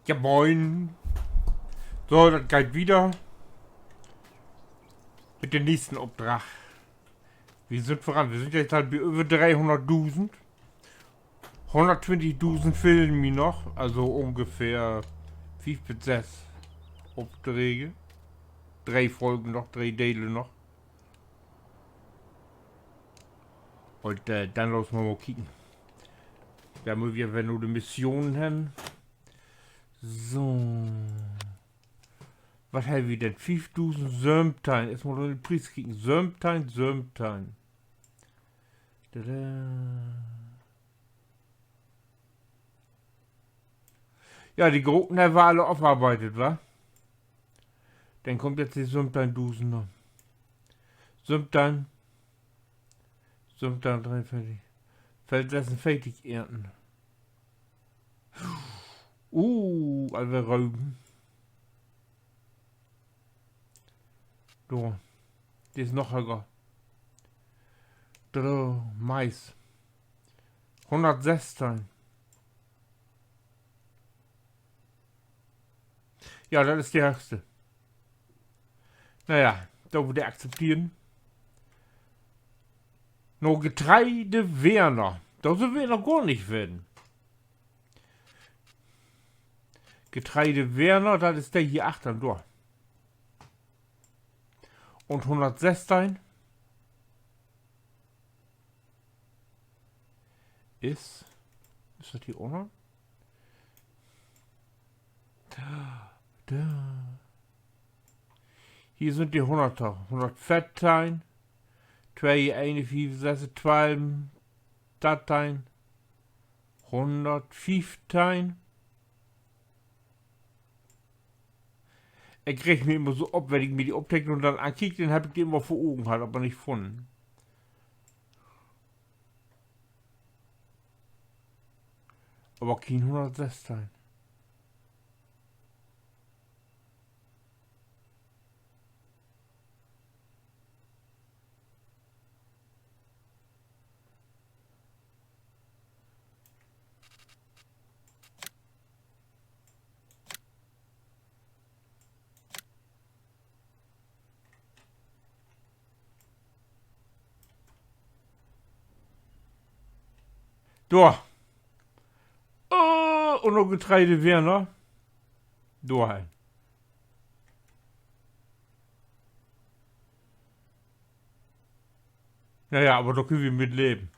Ja, moin. So, das geht wieder mit dem nächsten Auftrag. Wir sind voran. Wir sind jetzt halt bei über 300.000. 120.000 fehlen mir noch. Also ungefähr 5 bis 6 Aufträge. 3 Folgen noch, 3 Teile noch. Und dann lassen wir mal kicken. Da müssen wir nur die Missionen haben. So. Was haben wir denn? 5000 Sömtein. Erstmal nur den Preis kicken. Sömtein. Ja, die Gruppen haben wir alle aufarbeitet, wa? Dann kommt jetzt die Sömtein-Dusen noch. Sömtein 43. Feldsessen fertig ernten. Alle Rauben. So. Die ist noch höher. Mais. 116. Ja, das ist die höchste. Naja, da würde ich akzeptieren. Nur Getreide Werner. Da sind wir noch gar nicht werden. Getreide Werner, das ist der hier achtern durch. Und 116 ist das hier auch noch? Da. Hier sind die 100er. 114, 2, 51, 6, 12, Dateien, 115. Er kriegt mir immer so ab, wenn ich mir die Optik und dann ankicke, den habe ich die immer vor Augen halt, aber nicht gefunden. Aber kein 116. Da. Und noch Getreide Werner. Da halt. Naja, aber da können wir mit leben.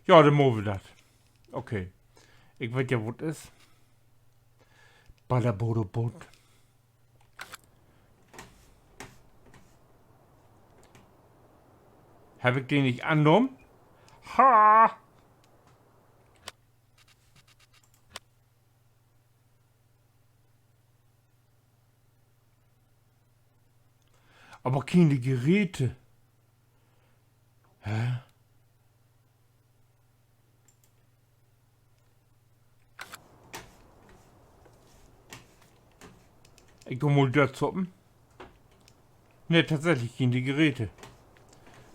Ja, dann machen wir das. Okay. Ich weiß ja, was ist. Ballerboot. Habe ich den nicht angenommen? Ha! Aber keine Geräte. Hä? Ich komm mal da zoppen. Ne, tatsächlich keine Geräte.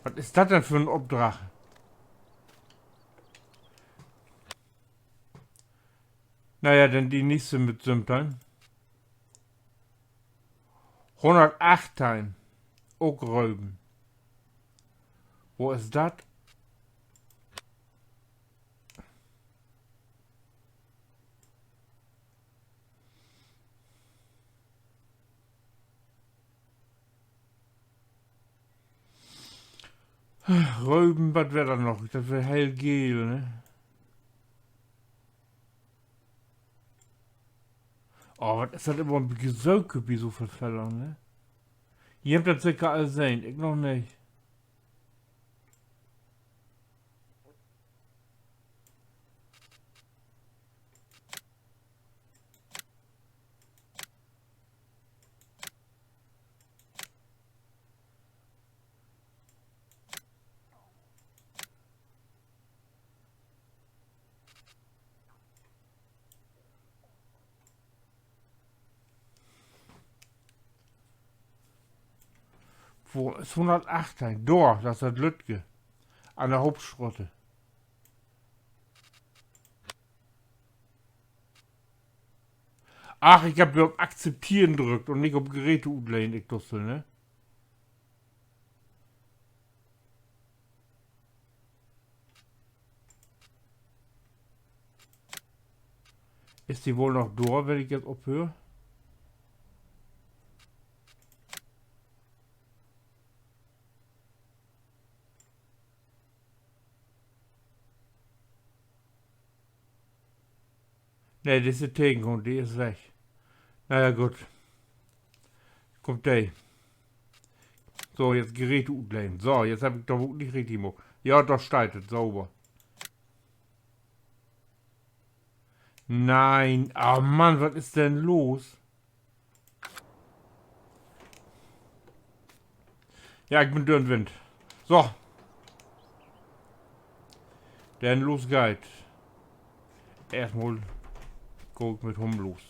Was ist das denn für ein Obdrache? Naja, dann die nächste mit Symptomen. 108 Teilen. Auch Räuben. Wo ist das? Räuben, was wäre da noch? Das wäre hellgel, ne? Oh, was ist das immer ein Gesöke, wie so viel Fälle, ne? Ihr habt das sicher alle gesehen, ich noch nicht. Wo ist 108 Teilen? Da, das ist das Lütge. An der Hauptschrotte. Ach, ich habe auf Akzeptieren gedrückt und nicht auf Geräte udlehnen, ich dussel, ne? Ist die wohl noch da, wenn ich jetzt abhöre? Ne, das ist die Tegengrund, die ist weg. Naja, gut. Kommt der. So, jetzt Geräte udlehnen. So, jetzt habe ich doch nicht richtig gemacht. Ja, das steigt, sauber. Nein, oh Mann, was ist denn los? Ja, ich bin dürren Wind. So. Dann los geht's. Erstmal guck mit Hum los.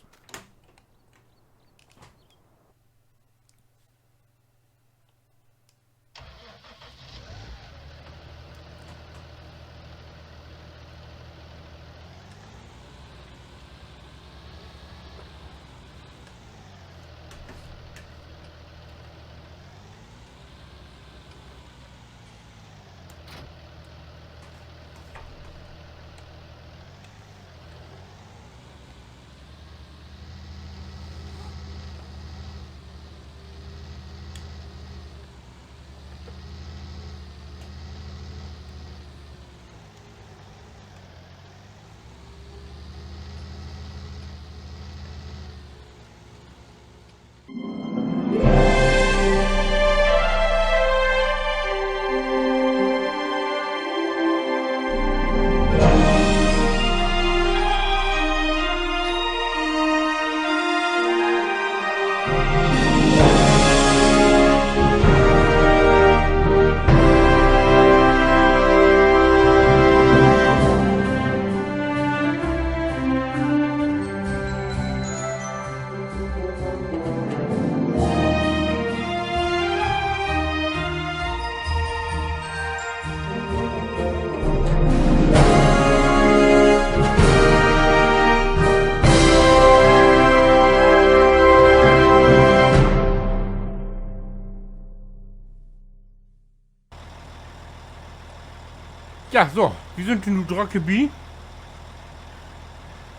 Ja, so, wir sind in Udrockeby.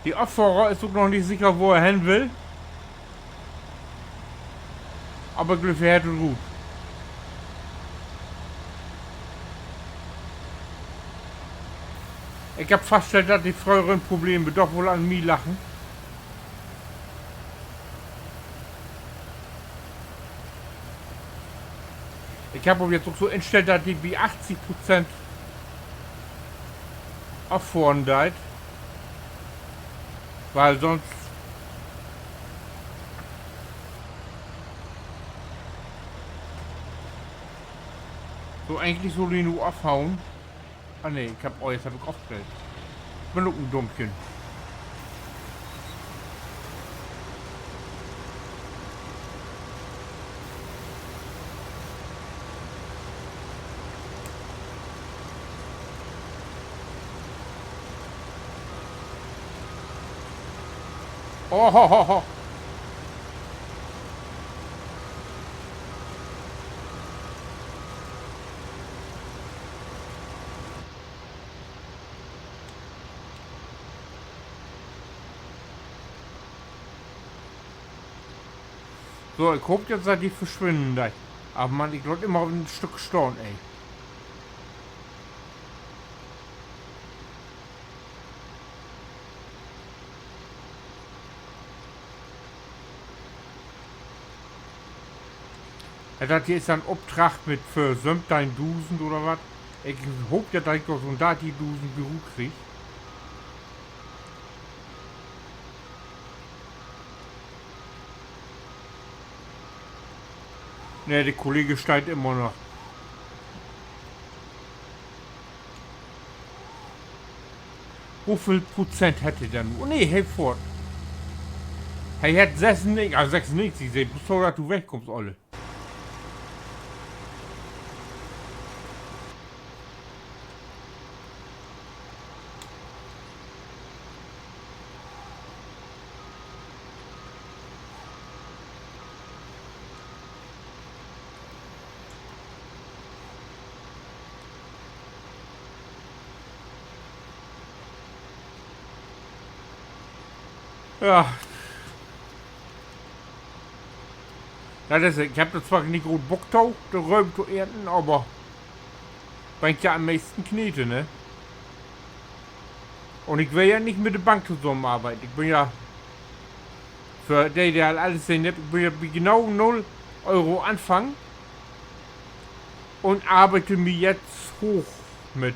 Die Abfahrer ist auch noch nicht sicher, wo er hin will. Aber Glück hat und gut. Ich habe festgestellt, dass die früheren Probleme doch wohl an mir lachen. Ich habe jetzt auch so eingestellt, dass die wie 80% abfahren deit. Weil sonst so eigentlich soll ich nur abhauen. Ah ne, ich hab, oh, jetzt habe ich aufgestellt. Ich bin auch ein Dummchen. Oh, ho, ho, ho. So, ich hoffe jetzt, dass die verschwinden gleich. Aber man, ich glaube immer auf ein Stück Storn, ey. Ja, das hier ist ein Obtrag mit für Sömtein Dusen oder was. Ich hoffe ja, dass ich doch so da die Dusen Büro krieg. Ne, der Kollege steigt immer noch. Wie viel Prozent hätte der nur? Ne, hey, fort. Hey, hat 96, also 96, seh, so dass du wegkommst, alle. Ja. Ja, das, ich habe da zwar nicht gut Bock drauf, der Räumen zu ernten, aber bringt ja am meisten Knete, ne? Und ich will ja nicht mit der Bank zusammenarbeiten. Ich bin ja für die, der halt alles sehen, ich bin ja genau 0 Euro anfangen und arbeite mir jetzt hoch mit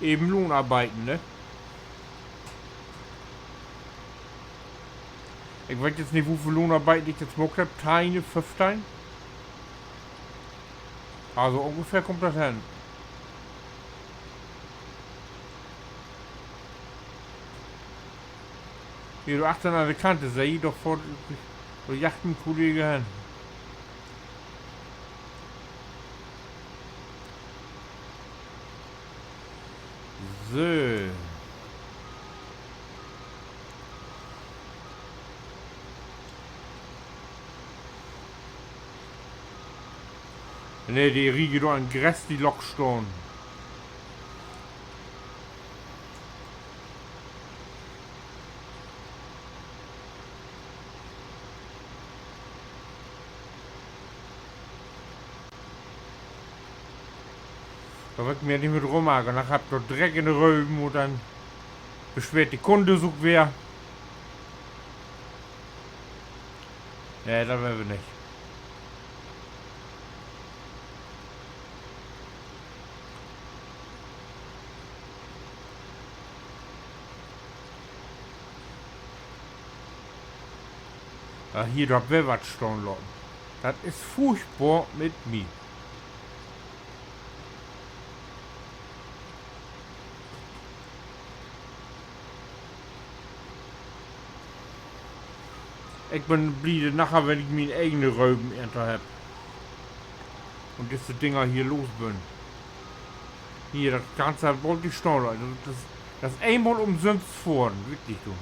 eben Lohnarbeiten, ne? Ich weiß jetzt nicht, wofür Lohnarbeiten ich jetzt gemacht habe. Teine, 5 Teine. Also ungefähr kommt das hin. Hier, du achtest an der Kante, sei doch vor der Jachtenkollege hin. So. Ne, die Riege da an Gras, die Lockstone. Da wird mir nicht mit rummachen. Dann habt ihr Dreck in den Röben und dann beschwert die Kunde so wer. Ne, das werden wir nicht. Ja, hier, da wäre was stehen lassen. Das ist furchtbar mit mir. Ich bin bliebe nachher, wenn ich meine eigene Röben ernte habe. Und diese Dinger hier los bin. Hier, das Ganze hat wohl die Steuer. Das einmal umsonst fahren. Wirklich, du.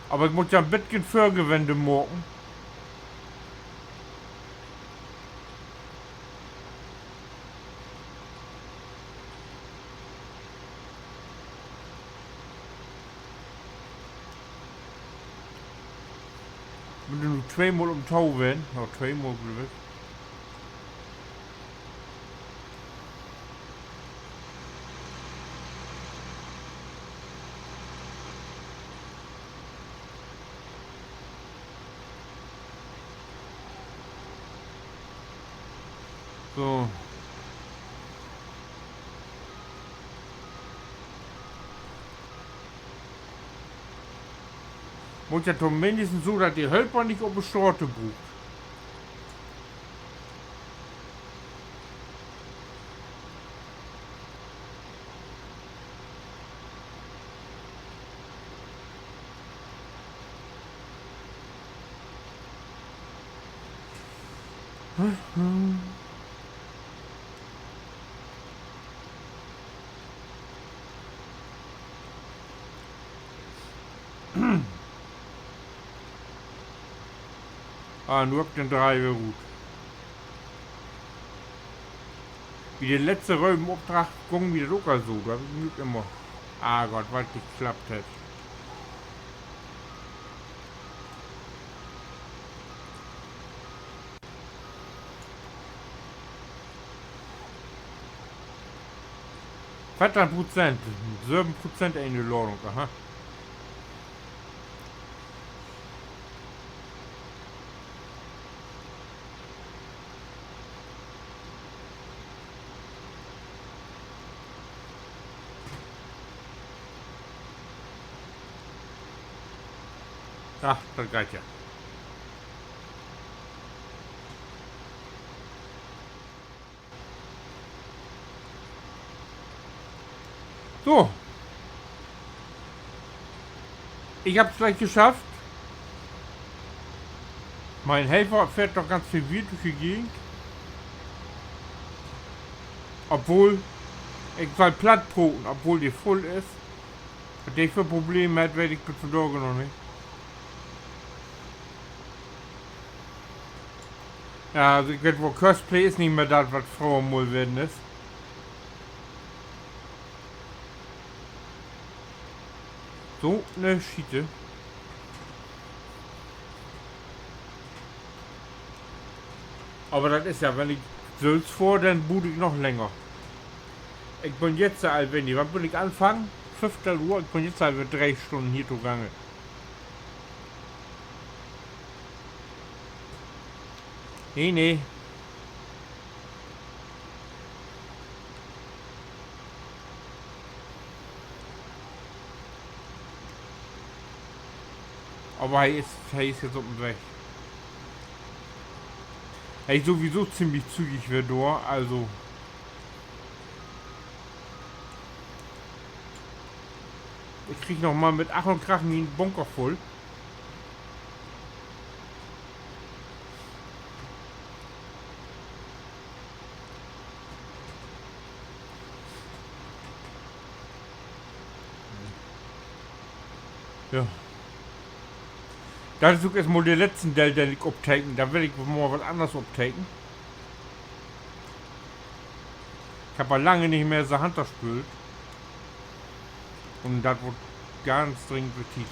Aber ich muss ja ein bisschen Förgewände morgen. Wenn du nur zweimal um Tau werden, ja, zweimal glaube ich. So. Muss ja doch mindestens so, dass die Helfer nicht auf die Straße bucht. Ah, nur ab den 3 wäre gut. Wie der letzte Räubenauftrag ging wieder locker so. Da hab ich nicht immer. Ah Gott, was nicht geklappt hat. Was 7%? 7% eine Ladung, aha. Ach, das geht ja. So. Ich hab's gleich geschafft. Mein Helfer fährt noch ganz viel Wild durch die Gegend. Obwohl, ich soll plattbroten, obwohl die voll ist. Was ich für Probleme hat, werde ich bis zum Tag noch nicht. Ja, also ich weiß, wo Cosplay ist nicht mehr das, was Frauen wohl werden ist. So eine Schiete. Aber das ist ja, wenn ich Sülz vor, dann bude ich noch länger. Ich bin jetzt alt, wenn die, wann will ich anfangen? 15 Uhr, ich bin jetzt halt 3 Stunden hier zugange. Nee, nee. Aber er ist jetzt auf dem Weg. Er ist sowieso ziemlich zügig wieder durch, also. Ich krieg noch mal mit Ach und Krach einen Bunker voll. Ja. Das ist erstmal der letzten Teil, den ich abtaken. Da will ich mal was anderes abtaken. Ich habe lange nicht mehr so Hand gespült. Und das wird ganz dringend betätigt.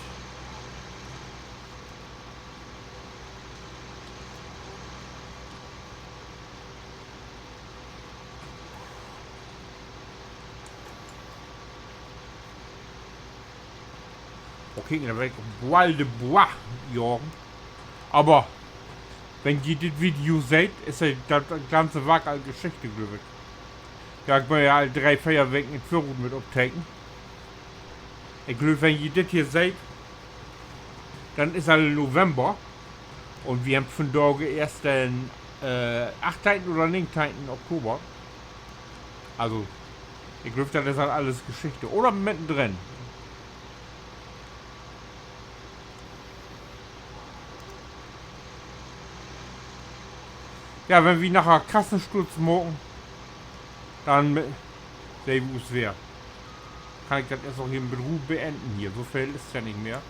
Okay, dann werde ich Bois de Bois jagen. Aber, wenn ihr das Video seht, ist ja das ganze Werk als Geschichte, glaube ich. Ja, ich bin ja alle 3 Feuerwerken in Führung mit abtaken. Ich glaube, wenn ihr das hier seht, dann ist halt November. Und wir haben von Tage erst den 8. oder 9. Oktober. Also, ich glaube, das ist halt alles Geschichte. Oder mittendrin. Ja, wenn wir nachher Kassensturz morgen, dann sehen wir es wer. Kann ich das erst noch hier im Beruf beenden hier. So viel ist ja nicht mehr.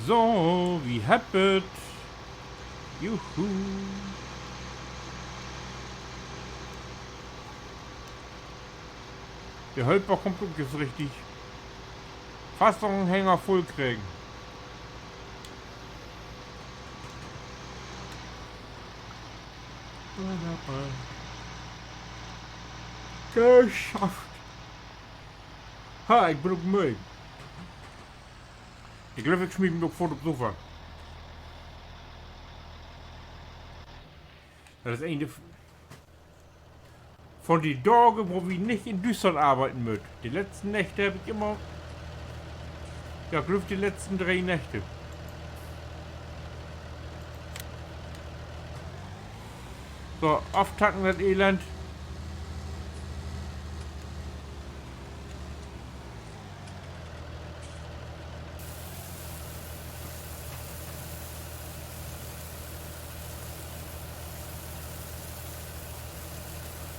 So, wie happet. Juhu. Der Hölper kommt und ist richtig. Fast noch einen Hänger voll kriegen. Geschafft. Ha, ich bin auch müde. Ich glaube, ich schmier mich noch vor dem Sofa. Das ist eine von den Tagen, wo wir nicht in Düsseldorf arbeiten müssen. Die letzten Nächte habe ich immer. Ja, Glück die letzten 3 Nächte. So, auftacken das Elend.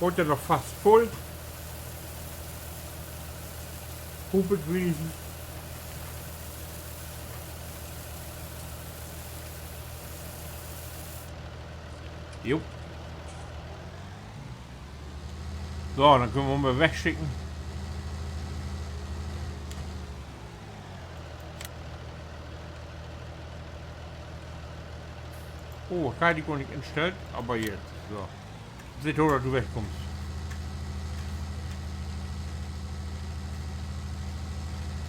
Heute noch fast voll. Hubelt wenigstens. Jo. So, dann können wir mal wegschicken. Oh, Verteidigung nicht entstellt, aber jetzt. So. Seht ihr, dass du wegkommst.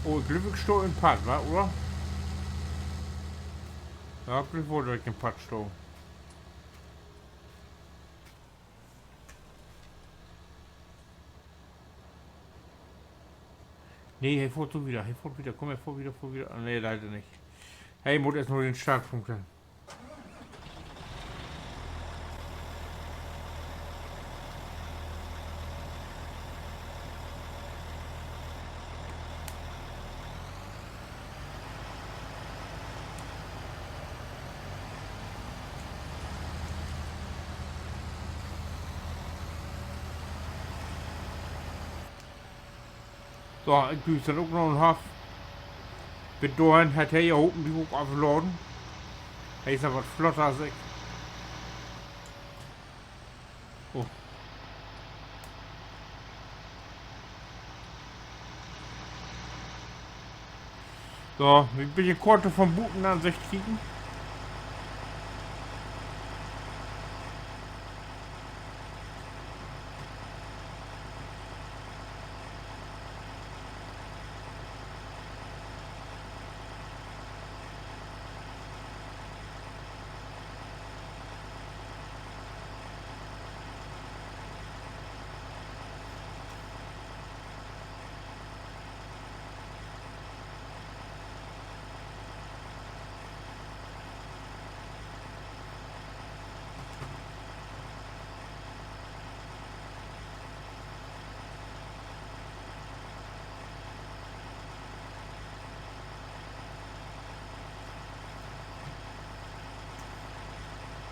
Oh, Glückwunsch in Pad, wa, oder? Ja, Glückwunsch direkt in Pad stoßen. Nee, hey, fährt so wieder, komm, er fährt wieder. Nee, leider nicht. Hey, muss erst nur den Startpunkt haben. So, ik doe dan ook nog een half. Bedoren hat er hier oben die hoch aufladen. Er ist aber flotter als ich. Oh. So, ein bisschen Korte vom Booten an sich kriegen.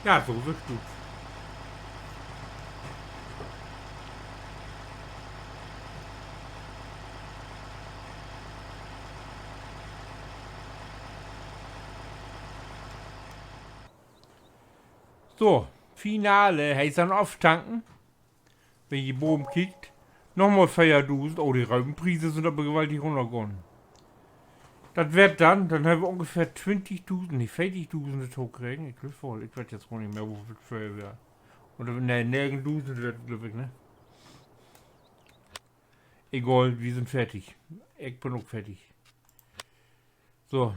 Ja, so wirst du. So, Finale. Heißt dann auftanken. Wenn die Boden kickt. Nochmal Feierdusen. Oh, die Raubenpreise sind aber gewaltig runtergegangen. Das wird dann haben wir ungefähr 20.000, nicht 40.000 das hochkriegen. Ich glaube voll, ich weiß jetzt gar nicht mehr, wofür es für wäre. Oder ne, nirgends wird, glaube ich, ne? Egal, wir sind fertig. Ich bin auch fertig. So.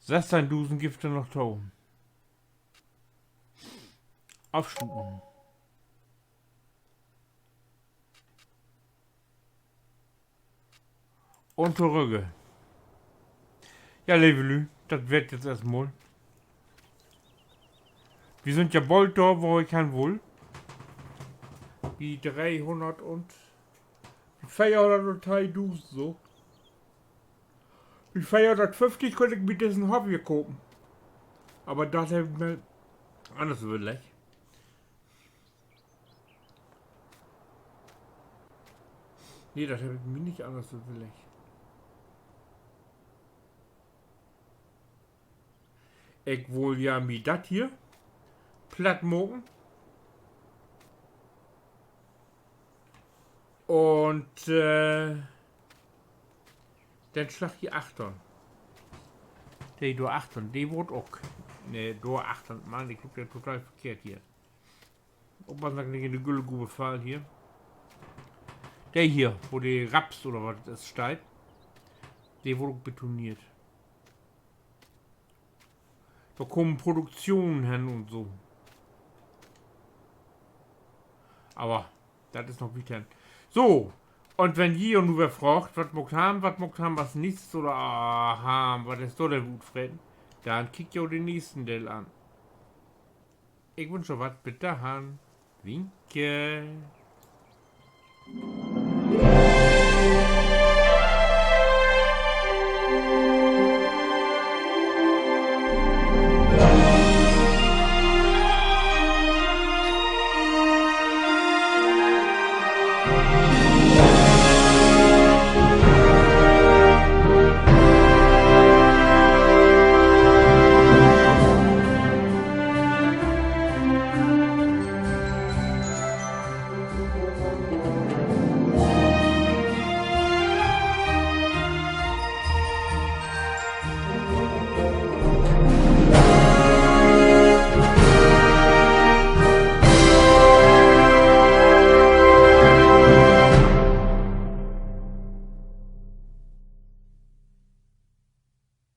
16.000 gibt es noch da. Aufstufen. Und zurück. Ja, Levelü, das wird jetzt erstmal. Wir sind ja bald da, wo ich kann wohl. Die 300 und... Die 403 so. Die 450 könnte ich mit diesem Hobby kaufen. Aber das habe ich mir anders überlegt. Nee, das habe ich mir nicht anders überlegt. Ich wohl ja mir das hier platt machen. Und dann schlag die 8. Der do 8, die wird auch. Ne, do 8, Mann, ich gucke ja total verkehrt hier. Ob man sagt, nicht in die Güllegrube fallen hier. Der hier, wo die Raps oder was das steht, der wurde auch betoniert. Da kommen Produktionen hin und so. Aber das ist noch wichtig. So, und wenn hier und du wer fragt, was mocht haben, was nichts oder haben, was ist so der Wutfrieden, dann kick ja den nächsten Del an. Ich wünsche was, bitte Han. Winke.